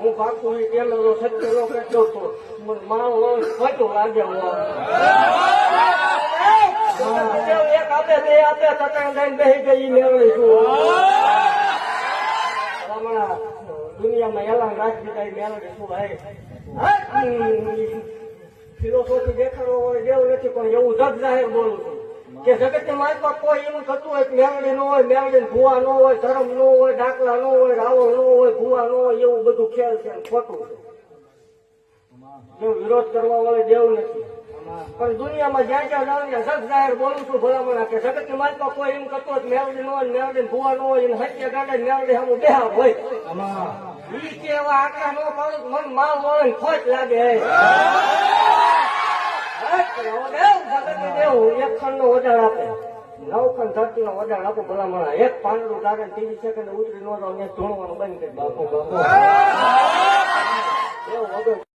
હું પાકું એ ટેલરો સત્તરો કેટલો તો મારો ખોટું લાગે એક આપે બે આપે તટણ લઈને બેસી ગઈ મેળવી છું હમણાં દુનિયામાં એલાન રાખી દીધા મેળવી છું ભાઈ ફિલોસોફી દેખાડો હોય જેવું નથી પણ એવું જગ જાહેર બોલું છું કે જગત ની માલમાં કોઈ એવું થતું હોય મેળવી ન હોય મેળવી ભૂવા ન હોય ધર્મ ન હોય દાખલા ન હોય રાવણ ન હોય ભૂવા ન હોય એવું બધું ખેલ છે ખોટું છે જેવું વિરોધ કરવા વાળે દેવું નથી પણ દુનિયામાં જ્યાં જ્યાં જાઉં જગ જાહેર બોલું છું ભલામણા કે જગત ની માલમાં કોઈ એમ કરતો હોય મેળવી ન હોય મેળવી ભૂવા ન હોય હત્યા ગાડા મેળવી આમ બેહા હોય ઈ કે એવા આટલા ન પાડું મન માલ મળે ખોટ લાગે એક ખંડ નો વધાર આપે 9 ખંડ ધરતી નો વધાર આપો ભલામણા એક પાંદડું કાઢે 30 સેકન્ડ ઉતરી ન જાવ ધોણવાનું બંધ કરી બાપુ બાપુ એવું વગર